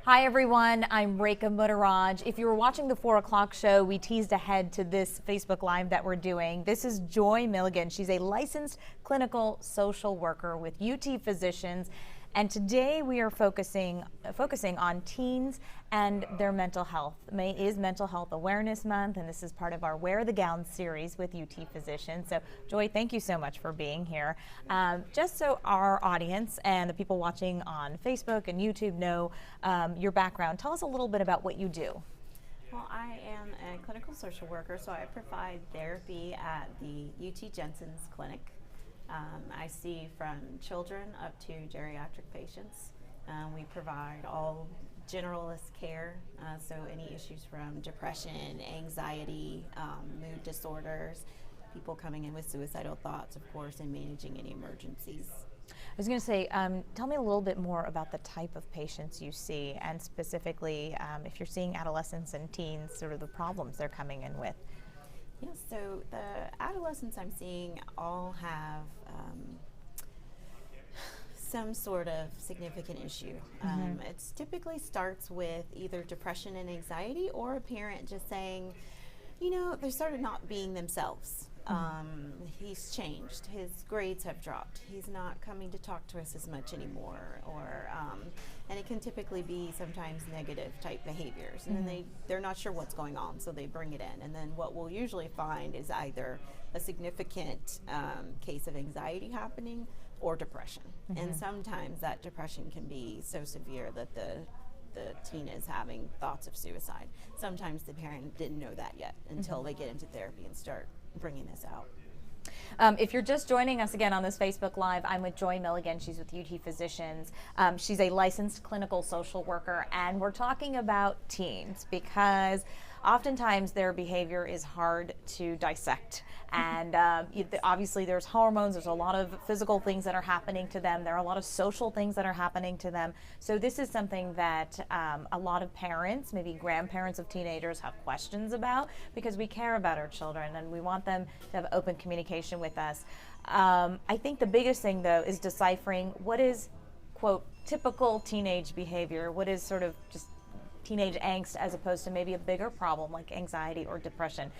Hi everyone, I'm Rekha Muttaraj. If you were watching the 4 o'clock show, we teased ahead to this Facebook Live that we're doing. This is Joy Milligan. She's a licensed clinical social worker with UT Physicians. And today we are focusing on teens and their mental health. May is Mental Health Awareness Month, and this is part of our Wear the Gown series with UT Physicians. So Joy, thank you so much for being here. Just so our audience and the people watching on Facebook and YouTube know your background, tell us a little bit about what you do. Well, I am a clinical social worker, so I provide therapy at the UT Jensen's Clinic. I see from children up to geriatric patients. We provide all generalist care, so any issues from depression, anxiety, mood disorders, people coming in with suicidal thoughts, of course, and managing any emergencies. I was going to say, tell me a little bit more about the type of patients you see, and specifically if you're seeing adolescents and teens, sort of the problems they're coming in with. Yes, so the adolescents I'm seeing all have some sort of significant issue. It typically starts with either depression and anxiety, or a parent just saying, you know, they started not being themselves. He's changed. His grades have dropped. He's not coming to talk to us as much anymore, or and it can typically be sometimes negative type behaviors, and then they're not sure what's going on, so they bring it in, and then what we'll usually find is either a significant case of anxiety happening or depression, and sometimes that depression can be so severe that the teen is having thoughts of suicide. Sometimes the parent didn't know that yet until they get into therapy and start bringing this out. If you're just joining us again on this Facebook Live, I'm with Joy Milligan. She's with UT Physicians. She's a licensed clinical social worker, and we're talking about teens because oftentimes their behavior is hard to dissect. And obviously there's hormones, there's a lot of physical things that are happening to them, there are a lot of social things that are happening to them. So this is something that a lot of parents, maybe grandparents of teenagers, have questions about, because we care about our children and we want them to have open communication with us. I think the biggest thing though is deciphering what is, quote, typical teenage behavior, what is sort of just teenage angst, as opposed to maybe a bigger problem like anxiety or depression.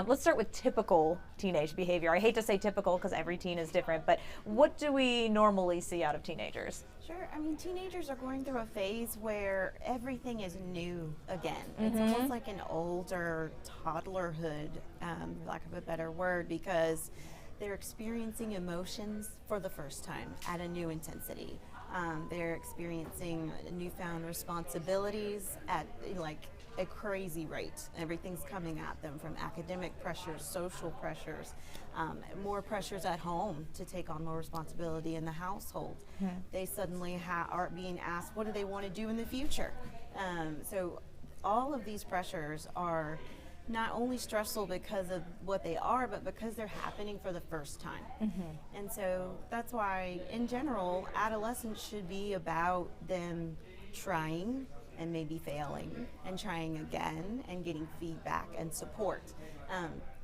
Let's start with typical teenage behavior. I hate to say typical because every teen is different, but what do we normally see out of teenagers? Sure. I mean, teenagers are going through a phase where everything is new again. It's almost like an older toddlerhood, for lack of a better word, because they're experiencing emotions for the first time at a new intensity. They're experiencing newfound responsibilities at like a crazy rate. Everything's coming at them, from academic pressures, social pressures, more pressures at home to take on more responsibility in the household. They suddenly are being asked, what do they want to do in the future? So all of these pressures are not only stressful because of what they are, but because they're happening for the first time. And so that's why, in general, adolescence should be about them trying and maybe failing and trying again and getting feedback and support.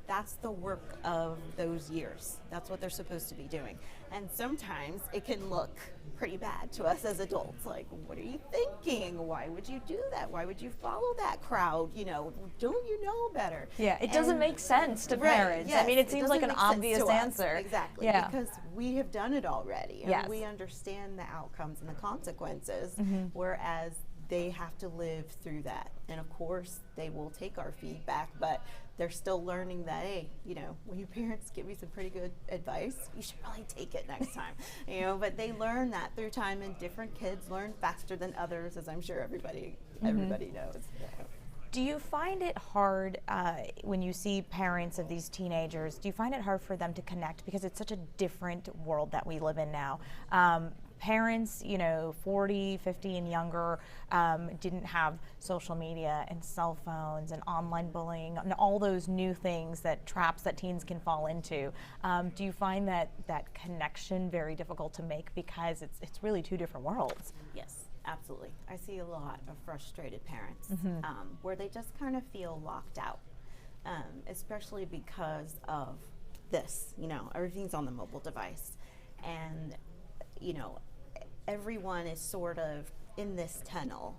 That's the work of those years. That's what they're supposed to be doing. And sometimes it can look pretty bad to us as adults. Like, what are you thinking? Why would you do that? Why would you follow that crowd? You know, don't you know better? Yeah, it doesn't make sense to parents. Yes, I mean, it seems like an obvious answer. Exactly, yeah. Because we have done it already. And yes. we understand the outcomes and the consequences, whereas they have to live through that. And of course, they will take our feedback, but they're still learning that, hey, you know, when your parents give you some pretty good advice, you should probably take it next time. You know, but they learn that through time, and different kids learn faster than others, as I'm sure everybody knows. Yeah. Do you find it hard when you see parents of these teenagers, do you find it hard for them to connect, because it's such a different world that we live in now? Parents, you know, 40, 50 and younger, didn't have social media and cell phones and online bullying and all those new things, that traps that teens can fall into. Do you find that connection very difficult to make, because it's really two different worlds? Yes, absolutely. I see a lot of frustrated parents where they just kind of feel locked out, especially because of this. You know, everything's on the mobile device, and you know, everyone is sort of in this tunnel.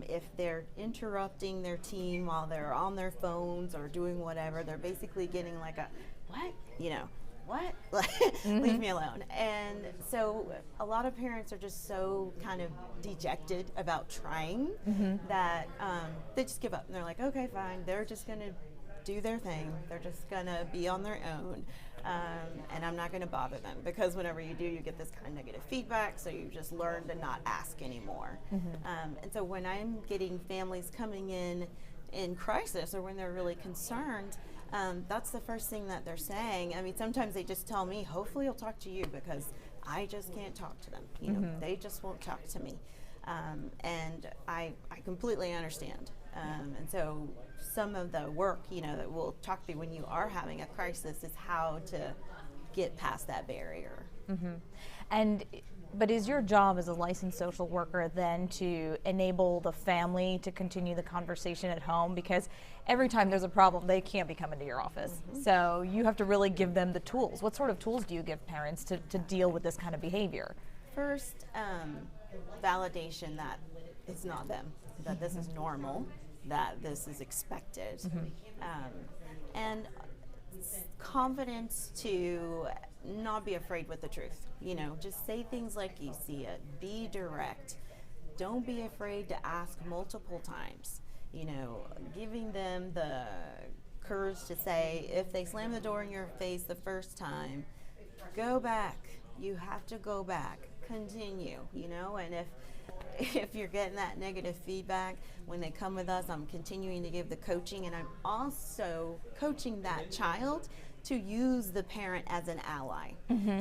If they're interrupting their teen while they're on their phones or doing whatever, they're basically getting like a, what? You know, what? Leave me alone. And so a lot of parents are just so kind of dejected about trying that they just give up. And they're like, okay, fine. They're just going to do their thing. They're just going to be on their own. And I'm not going to bother them, because whenever you do, you get this kind of negative feedback. So you just learn to not ask anymore. And so when I'm getting families coming in crisis, or when they're really concerned, that's the first thing that they're saying. I mean, sometimes they just tell me, hopefully he'll talk to you, because I just can't talk to them. You know, they just won't talk to me. And I completely understand. And so some of the work, you know, that we'll talk through when you are having a crisis is how to get past that barrier. But is your job as a licensed social worker then to enable the family to continue the conversation at home? Because every time there's a problem, they can't be coming to your office. So you have to really give them the tools. What sort of tools do you give parents to deal with this kind of behavior? First, validation that it's not them, that this is normal, that this is expected. And confidence to not be afraid with the truth. You know, just say things like you see it. Be direct. Don't be afraid to ask multiple times. You know, giving them the courage to say, if they slam the door in your face the first time, go back. You have to go back. Continue, you know, and if you're getting that negative feedback, when they come with us, I'm continuing to give the coaching, and I'm also coaching that child to use the parent as an ally.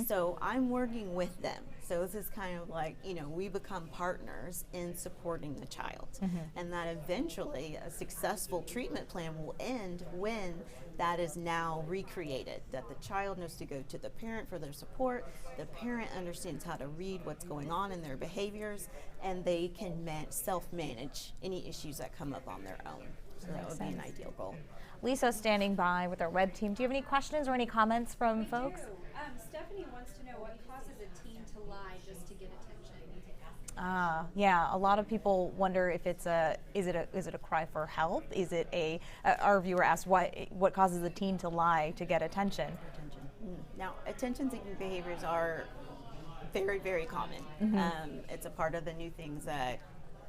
So I'm working with them. So this is kind of like, you know, we become partners in supporting the child. And that eventually a successful treatment plan will end when that is now recreated, that the child knows to go to the parent for their support, the parent understands how to read what's going on in their behaviors, and they can self-manage any issues that come up on their own. So that would be an ideal goal. Lisa's standing by with our web team. Do you have any questions or any comments from folks? Stephanie wants to know what causes a teen to lie just to get attention. Yeah, a lot of people wonder if is it a cry for help? Is it our viewer asked what causes a teen to lie to get attention? Now, attention-seeking behaviors are very, very common. It's a part of the new things that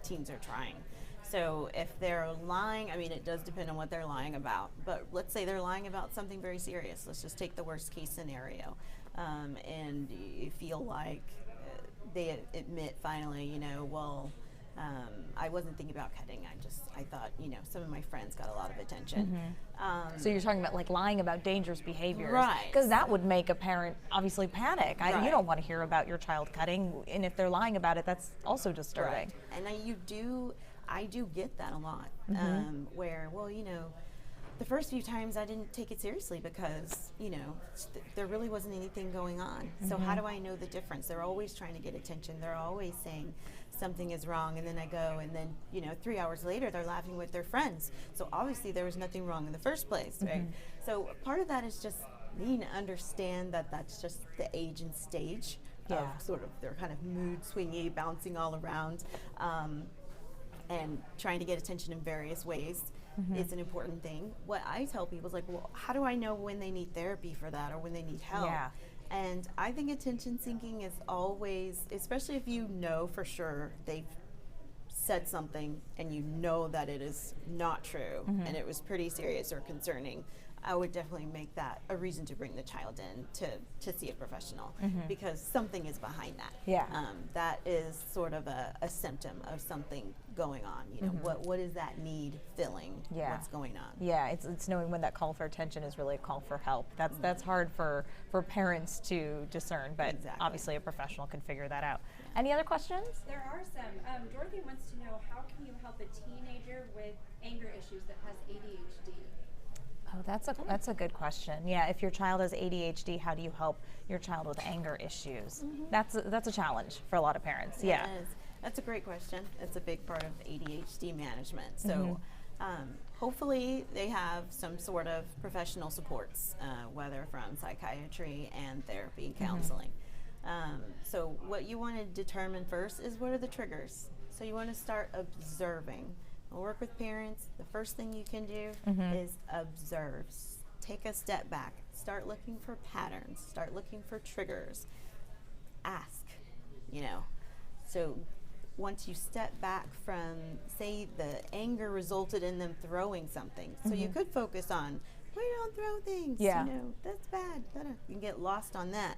teens are trying. So if they're lying, I mean, it does depend on what they're lying about, but let's say they're lying about something very serious. Let's just take the worst case scenario. And you feel like they admit finally, you know, well, I wasn't thinking about cutting. I thought, you know, some of my friends got a lot of attention. So you're talking about like lying about dangerous behaviors. Right. Because that would make a parent obviously panic. Right. You don't want to hear about your child cutting, and if they're lying about it, that's also disturbing. Right. And I do get that a lot, where, well, you know, the first few times I didn't take it seriously because, you know, there really wasn't anything going on. So how do I know the difference? They're always trying to get attention. They're always saying something is wrong, and then I go, and then, you know, 3 hours later they're laughing with their friends. So obviously there was nothing wrong in the first place, right? So part of that is just needing to understand that that's just the age and stage of sort of their kind of mood swingy, bouncing all around. And trying to get attention in various ways is an important thing. What I tell people is like, well, how do I know when they need therapy for that or when they need help? And I think attention seeking is always, especially if you know for sure they've said something and you know that it is not true and it was pretty serious or concerning, I would definitely make that a reason to bring the child in to see a professional because something is behind that. That is sort of a symptom of something going on. You know, what is that need filling? What's going on? Yeah, it's knowing when that call for attention is really a call for help. That's hard for parents to discern, but obviously a professional can figure that out. Any other questions? There are some. Dorothy wants to know, how can you help a teenager with anger issues that has ADHD? Oh, that's a good question. Yeah, if your child has ADHD, how do you help your child with anger issues? That's a challenge for a lot of parents. It is. That's a great question. It's a big part of ADHD management. So hopefully they have some sort of professional supports, whether from psychiatry and therapy and counseling. So what you want to determine first is what are the triggers. So you want to start observing. I'll work with parents. The first thing you can do is observe. Take a step back. Start looking for patterns. Start looking for triggers. Ask, you know. So once you step back from, say, the anger resulted in them throwing something. So you could focus on, we don't throw things, Yeah. you know, that's bad. You can get lost on that.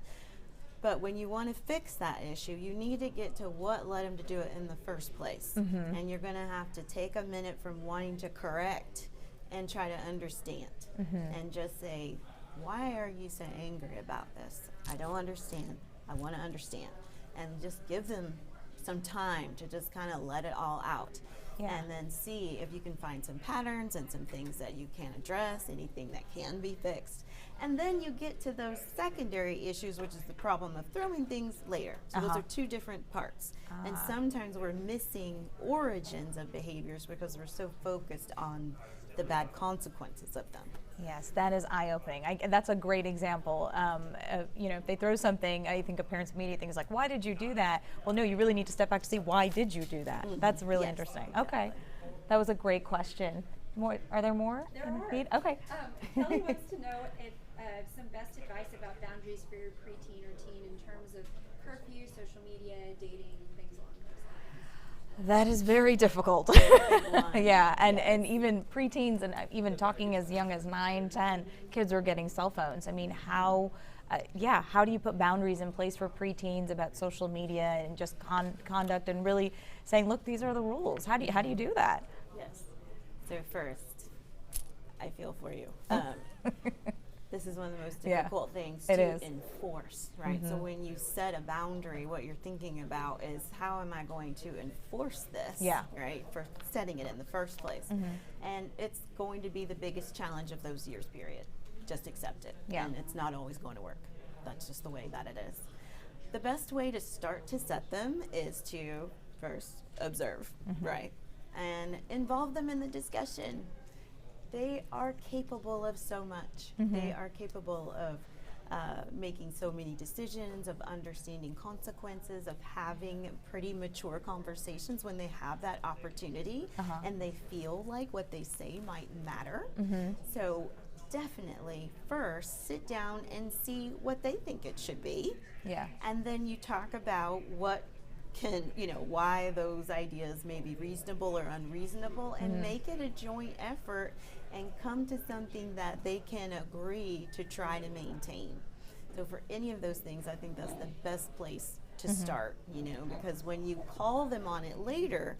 But when you want to fix that issue, you need to get to what led him to do it in the first place. And you're going to have to take a minute from wanting to correct and try to understand. And just say, why are you so angry about this? I don't understand. I want to understand. And just give them some time to just kind of let it all out. Yeah. And then see if you can find some patterns and some things that you can address, anything that can be fixed. And then you get to those secondary issues, which is the problem of throwing things later. So those are two different parts. And sometimes we're missing origins of behaviors because we're so focused on the bad consequences of them. Yes, that is eye-opening. That's a great example. You know, if they throw something, I think a parent's immediate thing is like, why did you do that? Well, no, you really need to step back to see why did you do that. That's really interesting. Okay, that was a great question. More? Are there more? There in the are. feed? Okay. Kelly wants to know if some best advice about boundaries for your preteen or teen in terms of curfew, social media, dating, things along those lines. That is very difficult. Yeah, and even preteens and even talking as young as 9, 10, kids are getting cell phones. I mean, how do you put boundaries in place for preteens about social media and just conduct and really saying, look, these are the rules. How do you do that? Yes. So first, I feel for you. This is one of the most difficult things to enforce, right? So when you set a boundary, what you're thinking about is how am I going to enforce this, right, for setting it in the first place. And it's going to be the biggest challenge of those years, period. Just accept it. And it's not always going to work. That's just the way that it is. The best way to start to set them is to first observe, right? And involve them in the discussion. They are capable of so much. They are capable of making so many decisions, of understanding consequences, of having pretty mature conversations when they have that opportunity and they feel like what they say might matter. So definitely first sit down and see what they think it should be. And then you talk about what can, you know, why those ideas may be reasonable or unreasonable and make it a joint effort and come to something that they can agree to try to maintain. So for any of those things, I think that's the best place to start, you know, because when you call them on it later,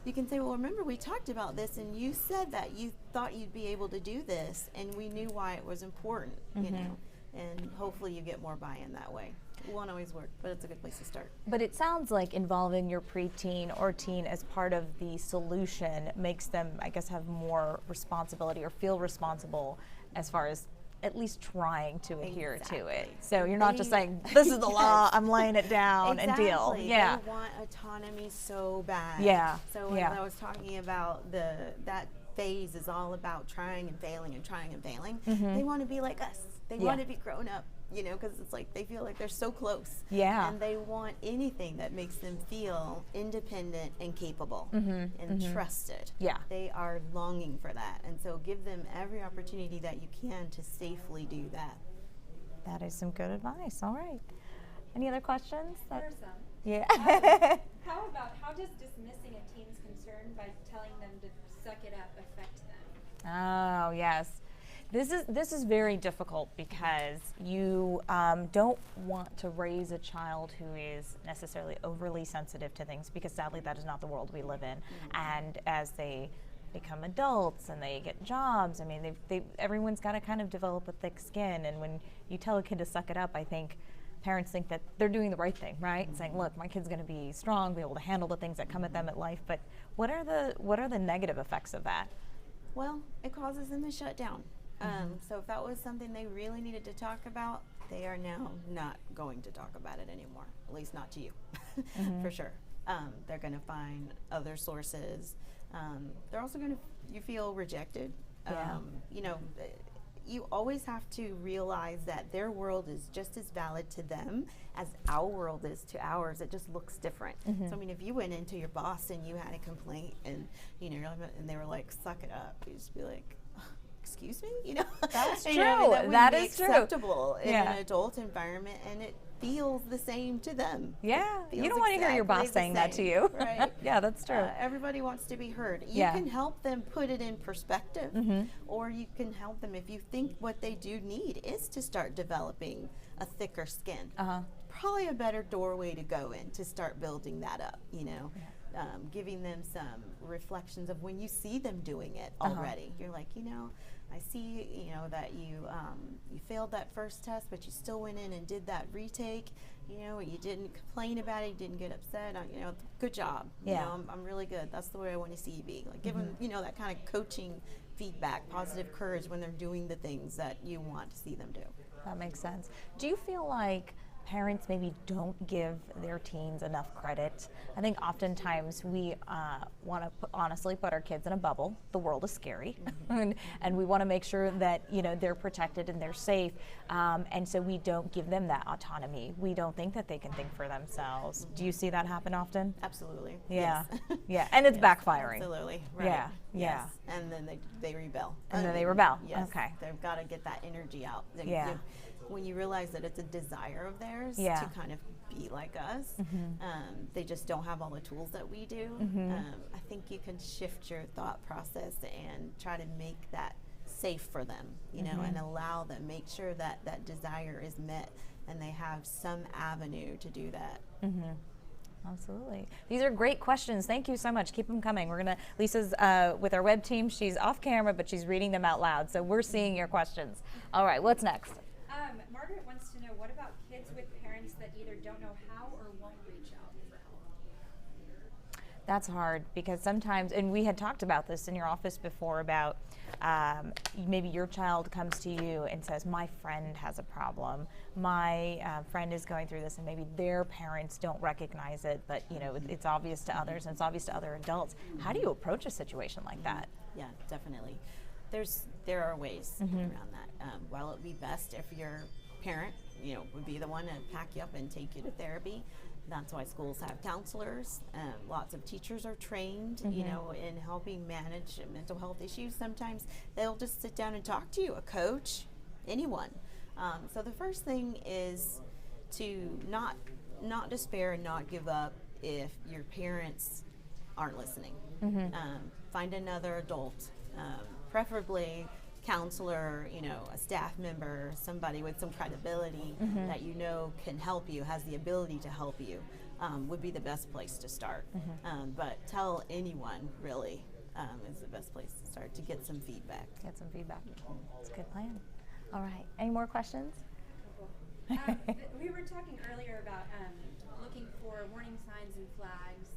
you can say, well, remember we talked about this and you said that you thought you'd be able to do this and we knew why it was important, you know, and hopefully you get more buy-in that way. It won't always work, but it's a good place to start. But it sounds like involving your preteen or teen as part of the solution makes them, I guess, have more responsibility or feel responsible as far as at least trying to adhere to it. So you're not just saying, this is the law, I'm laying it down and deal. They want autonomy so bad. So when I was talking about that phase is all about trying and failing and trying and failing, they want to be like us. They want to be grown up, you know, because it's like they feel like they're so close. And they want anything that makes them feel independent and capable and trusted. They are longing for that. And so give them every opportunity that you can to safely do that. That is some good advice. All right. Any other questions? There are some. How does dismissing a teen's concern by telling them to suck it up affect them? Oh, yes. This is very difficult because you don't want to raise a child who is necessarily overly sensitive to things, because sadly that is not the world we live in. And as they become adults and they get jobs, I mean, everyone's got to kind of develop a thick skin. And when you tell a kid to suck it up, I think parents think that they're doing the right thing, right? And saying, look, my kid's going to be strong, be able to handle the things that come at them at life. But what are the negative effects of that? Well, it causes them to shut down. So if that was something they really needed to talk about, they are now not going to talk about it anymore, at least not to you, for sure. They're going to find other sources. They're also going to, you feel rejected. You know, you always have to realize that their world is just as valid to them as our world is to ours. It just looks different. So I mean, if you went into your boss and you had a complaint, and and they were like, "Suck it up," you just be like, "Excuse me," That's You true. know, that That wouldn't be is true. acceptable in Yeah. an adult environment, and it feels the same to them. Yeah, you Feels don't want to hear your boss exactly the saying that to same, you. right? Yeah, that's true. Everybody wants to be heard. You Yeah. can help them put it in perspective, or you can help them if you think what they do need is to start developing a thicker skin. Probably a better doorway to go in to start building that up, giving them some reflections of when you see them doing it already. You're like, I see, that you failed that first test, but you still went in and did that retake. You didn't complain about it, you didn't get upset. Good job. Yeah. I'm really good. That's the way I want to see you be. Like, give them, that kind of coaching feedback, positive courage when they're doing the things that you want to see them do. That makes sense. Do you feel like parents maybe don't give their teens enough credit? I think oftentimes we want to honestly put our kids in a bubble. The world is scary, and we want to make sure that they're protected and they're safe, and so we don't give them that autonomy. We don't think that they can think for themselves. Do you see that happen often? Absolutely. Yeah, Yes. yeah, and it's Yes, backfiring. Absolutely. Right. Yeah, Yes. And then they rebel. And then they rebel. Yes. Okay. They've got to get that energy out. Yeah. When you realize that it's a desire of theirs Yeah. to kind of be like us, they just don't have all the tools that we do. I think you can shift your thought process and try to make that safe for them, and allow them, make sure that that desire is met and they have some avenue to do that. Absolutely. These are great questions. Thank you so much. Keep them coming. Lisa's with our web team. She's off camera, but she's reading them out loud. So we're seeing your questions. All right, what's next? Margaret wants to know, what about kids with parents that either don't know how or won't reach out for help? That's hard because sometimes, and we had talked about this in your office before about maybe your child comes to you and says, my friend has a problem. My friend is going through this, and maybe their parents don't recognize it, but it's obvious to others and it's obvious to other adults. How do you approach a situation like that? Yeah, definitely. There are ways around that. While it would be best if your parent, would be the one to pack you up and take you to therapy. That's why schools have counselors. Lots of teachers are trained, in helping manage mental health issues. Sometimes they'll just sit down and talk to you, a coach, anyone. So the first thing is to not despair and not give up if your parents aren't listening. Find another adult, preferably counselor, a staff member, somebody with some credibility that can help you, has the ability to help you, would be the best place to start. But tell anyone really is the best place to start to get some feedback. Get some feedback. That's a good plan. All right. Any more questions? We were talking earlier about looking for warning signs and flags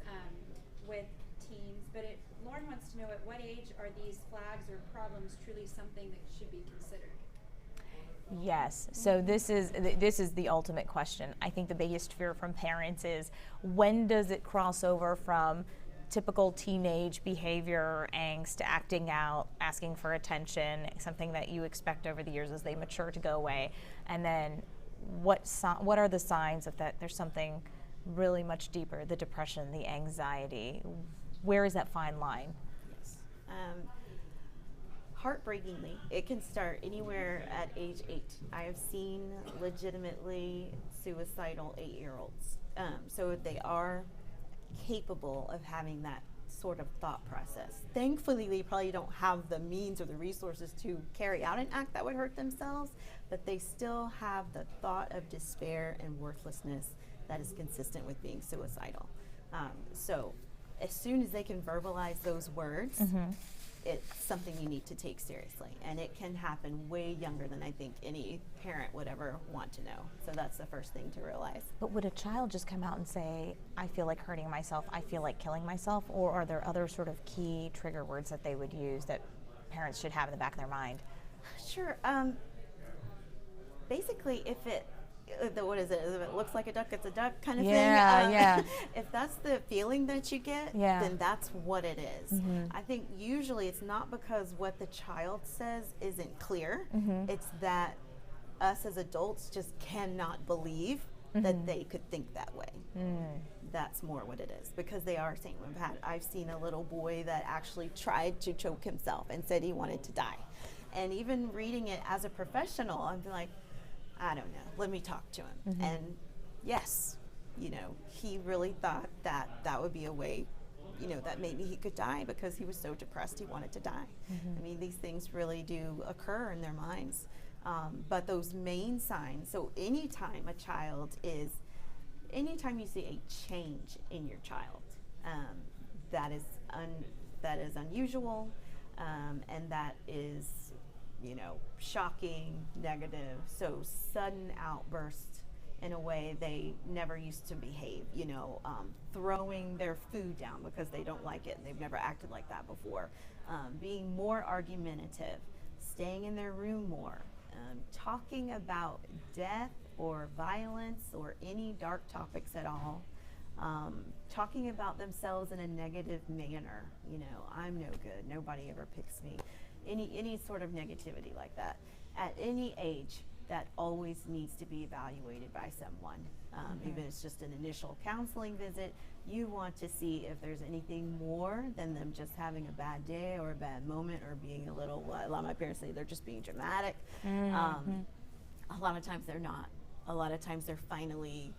with teens, but Lauren wants to know, at what age are these flags or problems truly something that should be considered? Yes. So this is the ultimate question. I think the biggest fear from parents is, when does it cross over from typical teenage behavior, angst, acting out, asking for attention, something that you expect over the years as they mature to go away, and then what are the signs of that there's something really much deeper, the depression, the anxiety? Where is that fine line? Yes. Heartbreakingly, it can start anywhere at age 8. I have seen legitimately suicidal 8-year-olds. So they are capable of having that sort of thought process. Thankfully, they probably don't have the means or the resources to carry out an act that would hurt themselves, but they still have the thought of despair and worthlessness that is consistent with being suicidal. So as soon as they can verbalize those words, it's something you need to take seriously. And it can happen way younger than I think any parent would ever want to know. So that's the first thing to realize. But would a child just come out and say, I feel like hurting myself, I feel like killing myself? Or are there other sort of key trigger words that they would use that parents should have in the back of their mind? Sure. Basically, if it what is it? If it looks like a duck, it's a duck kind of Yeah, thing. yeah. If that's the feeling that you get, Yeah. then that's what it is. Mm-hmm. I think usually it's not because what the child says isn't clear. Mm-hmm. It's that us as adults just cannot believe that they could think that way. That's more what it is, because they are saying, I've seen a little boy that actually tried to choke himself and said he wanted to die. And even reading it as a professional, I'm like, I don't know, let me talk to him. And yes, you know, he really thought that that would be a way, you know, that maybe he could die because he was so depressed he wanted to die. I mean, these things really do occur in their minds. But those main signs, so anytime anytime you see a change in your child, that is unusual, and that is, you know, shocking, negative, so sudden outbursts in a way they never used to behave, you know, throwing their food down because they don't like it and they've never acted like that before, being more argumentative, staying in their room more, talking about death or violence or any dark topics at all, talking about themselves in a negative manner, you know, I'm no good, nobody ever picks me, any sort of negativity like that. At any age, that always needs to be evaluated by someone. Even if it's just an initial counseling visit, you want to see if there's anything more than them just having a bad day or a bad moment or being a little, a lot of my parents say they're just being dramatic. A lot of times they're not. A lot of times they're finally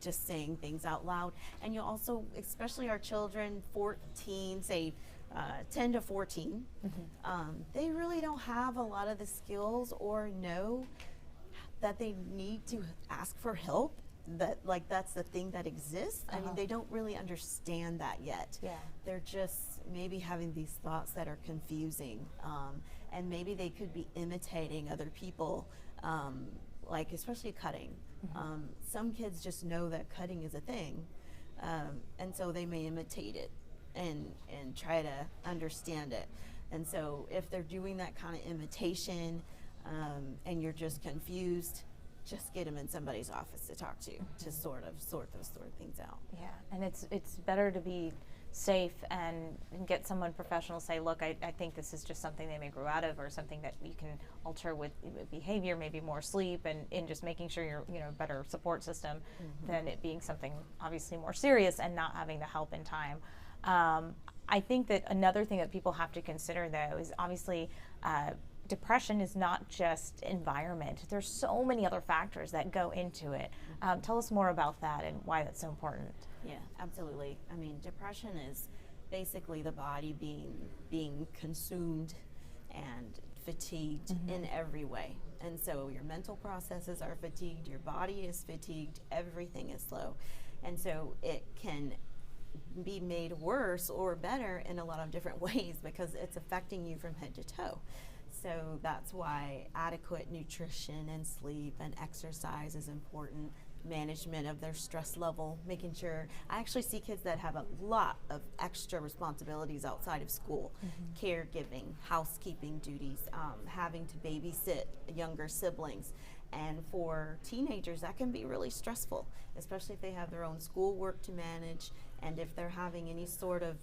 just saying things out loud. And you also, especially our children, 14, say 10 to 14, they really don't have a lot of the skills or know that they need to ask for help, that like that's the thing that exists. I mean, they don't really understand that yet. Yeah. They're just maybe having these thoughts that are confusing, and maybe they could be imitating other people, like especially cutting. Some kids just know that cutting is a thing, and so they may imitate it and try to understand it. And so if they're doing that kind of imitation, and you're just confused, just get them in somebody's office to talk to sort of sort those sort of things out. Yeah, and it's better to be safe and get someone professional say, look, I think this is just something they may grow out of, or something that you can alter with behavior, maybe more sleep, and just making sure you're, you know, better support system than it being something obviously more serious and not having the help in time. I think that another thing that people have to consider, though, is obviously depression is not just environment. There's so many other factors that go into it. Tell us more about that and why that's so important. Yeah, absolutely. I mean, depression is basically the body being consumed and fatigued in every way. And so your mental processes are fatigued, your body is fatigued, everything is slow. And so it can be made worse or better in a lot of different ways because it's affecting you from head to toe. So that's why adequate nutrition and sleep and exercise is important. Management of their stress level, making sure. I actually see kids that have a lot of extra responsibilities outside of school, caregiving, housekeeping duties, having to babysit younger siblings. And for teenagers, that can be really stressful, especially if they have their own schoolwork to manage, and if they're having any sort of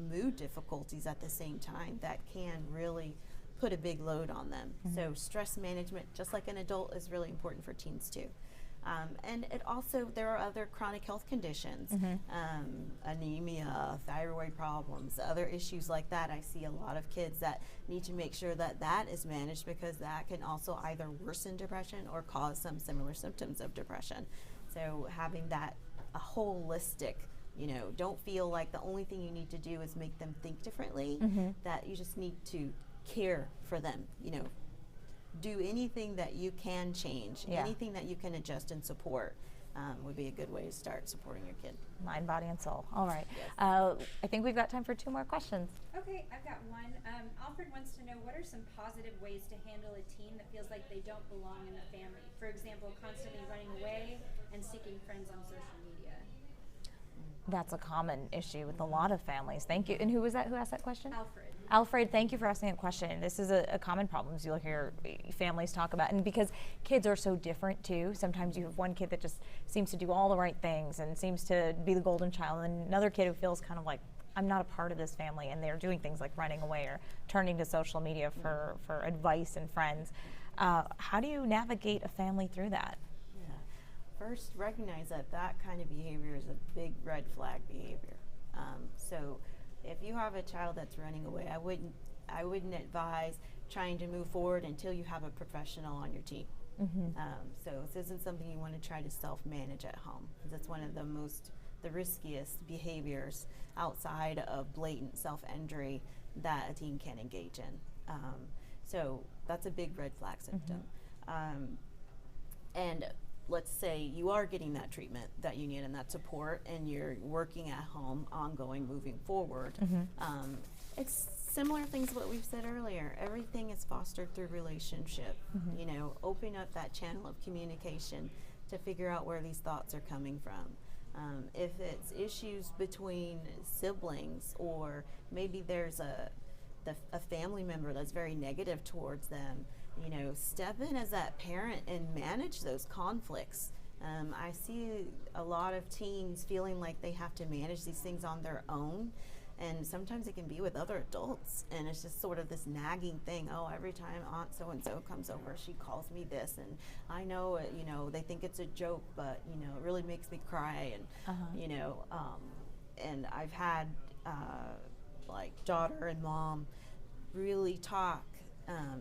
mood difficulties at the same time, that can really put a big load on them. So stress management, just like an adult, is really important for teens too. And it also, there are other chronic health conditions, anemia, thyroid problems, other issues like that. I see a lot of kids that need to make sure that that is managed, because that can also either worsen depression or cause some similar symptoms of depression. So having that a holistic, you know, don't feel like the only thing you need to do is make them think differently, that you just need to care for them, you know, do anything that you can change, anything that you can adjust and support would be a good way to start supporting your kid. Mind, body, and soul. All right. Yes. I think we've got time for 2 more questions. Okay, I've got one. Alfred wants to know, what are some positive ways to handle a teen that feels like they don't belong in the family? For example, constantly running away and seeking friends on social media. That's a common issue with a lot of families. Thank you. And who was that? Who asked that question? Alfred. Alfred, thank you for asking that question. This is a common problem you'll hear families talk about, and because kids are so different too. Sometimes you have one kid that just seems to do all the right things and seems to be the golden child, and another kid who feels kind of like, I'm not a part of this family, and they're doing things like running away or turning to social media for advice and friends. How do you navigate a family through that? Yeah. First, recognize that that kind of behavior is a big red flag behavior. So if you have a child that's running away, I wouldn't advise trying to move forward until you have a professional on your team. So this isn't something you want to try to self-manage at home, because it's one of the riskiest behaviors outside of blatant self-injury that a teen can engage in. So that's a big red flag symptom. And let's say you are getting that treatment that you need and that support, and you're working at home, ongoing, moving forward. It's similar things what we've said earlier. Everything is fostered through relationship. You know, open up that channel of communication to figure out where these thoughts are coming from. If it's issues between siblings, or maybe there's a family member that's very negative towards them, you know, step in as that parent and manage those conflicts. I see a lot of teens feeling like they have to manage these things on their own, and sometimes it can be with other adults, and it's just sort of this nagging thing. Oh, every time Aunt so-and-so comes over, she calls me this, and I know it, you know, they think it's a joke, but, you know, it really makes me cry, and, you know, and I've had, like, daughter and mom really talk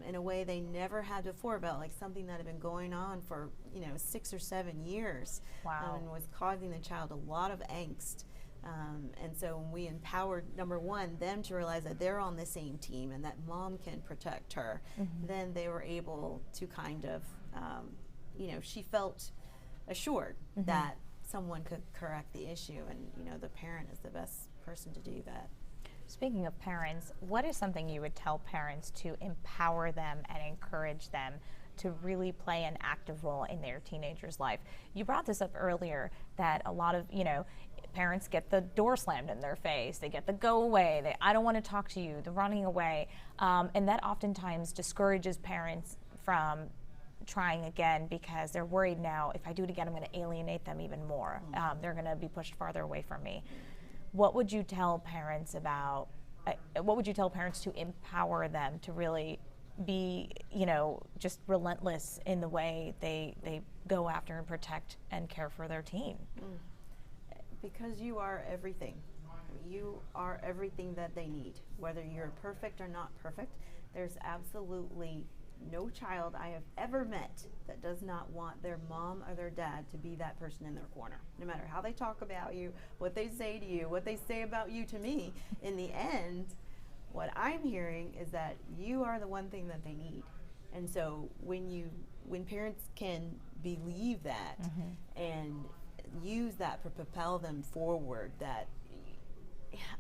in a way they never had before about, like, something that had been going on for, you know, 6 or 7 years. Wow. And was causing the child a lot of angst. And so when we empowered, number one, them to realize that they're on the same team and that mom can protect her, then they were able to kind of, you know, she felt assured that someone could correct the issue, and, you know, the parent is the best person to do that. Speaking of parents, what is something you would tell parents to empower them and encourage them to really play an active role in their teenager's life? You brought this up earlier, that a lot of, you know, parents get the door slammed in their face, they get the go away, I don't want to talk to you, the running away, and that oftentimes discourages parents from trying again, because they're worried now, if I do it again, I'm going to alienate them even more. They're going to be pushed farther away from me. What would you tell parents about, what would you tell parents to empower them to really be, you know, just relentless in the way they go after and protect and care for their teen? Because you are everything. You are everything that they need. Whether you're perfect or not perfect, there's absolutely no child I have ever met that does not want their mom or their dad to be that person in their corner. No matter how they talk about you, what they say to you, what they say about you to me, in the end, what I'm hearing is that you are the one thing that they need. And so when parents can believe that and use that to propel them forward, that,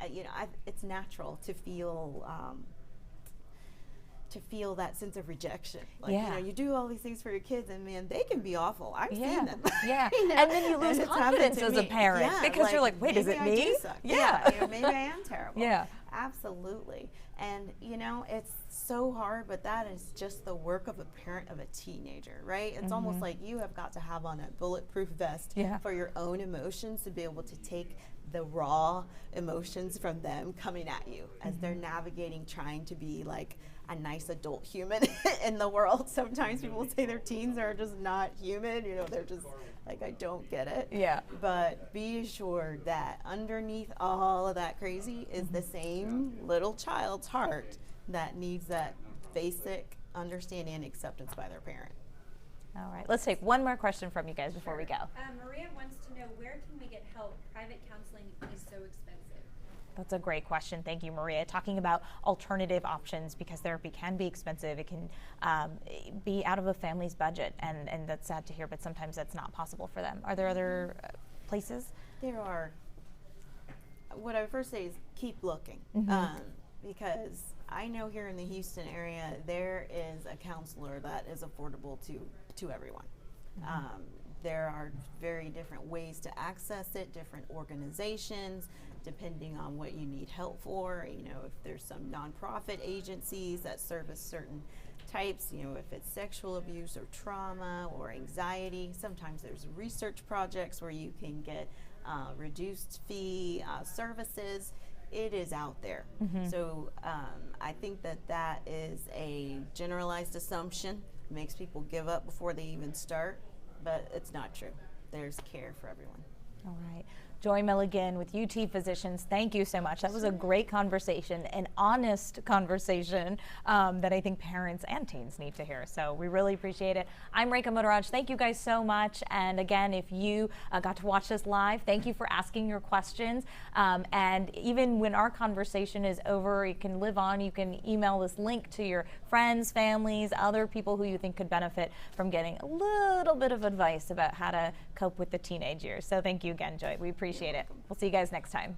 you know, it's natural to feel that sense of rejection. Like, you know, you do all these things for your kids, and man, they can be awful. I've seen them. You know? And then you lose confidence as a parent, because like, you're like, wait, is it me? You know, maybe I am terrible. Yeah. Absolutely. And, you know, it's so hard, but that is just the work of a parent of a teenager, right? It's almost like you have got to have on a bulletproof vest for your own emotions to be able to take the raw emotions from them coming at you as they're navigating, trying to be like a nice adult human in the world. Sometimes people say their teens are just not human, you know, they're just like, I don't get it. Yeah. But be assured that underneath all of that crazy is the same little child's heart that needs that basic understanding and acceptance by their parent. All right, let's take one more question from you guys before we go. Maria wants to know, where can we get help? Private counseling is so expensive. That's a great question. Thank you, Maria. Talking about alternative options, because therapy can be expensive. It can be out of a family's budget, and that's sad to hear, but sometimes that's not possible for them. Are there other places? There are. What I would first say is keep looking, because I know here in the Houston area there is a counselor that is affordable to everyone. There are very different ways to access it, different organizations. depending on what you need help for. If there's some nonprofit agencies that service certain types, if it's sexual abuse or trauma or anxiety. Sometimes there's research projects where you can get reduced fee services. It is out there. So I think that is a generalized assumption. It makes people give up before they even start, but it's not true. There's care for everyone. All right. Joy Milligan with UT Physicians, thank you so much. That was a great conversation, an honest conversation that I think parents and teens need to hear. So we really appreciate it. I'm Rekha Motoraj. Thank you guys so much. And again, if you got to watch this live, thank you for asking your questions. And even when our conversation is over, it can live on. You can email this link to your friends, families, other people who you think could benefit from getting a little bit of advice about how to cope with the teenage years. So thank you again, Joy. We appreciate it. We'll see you guys next time.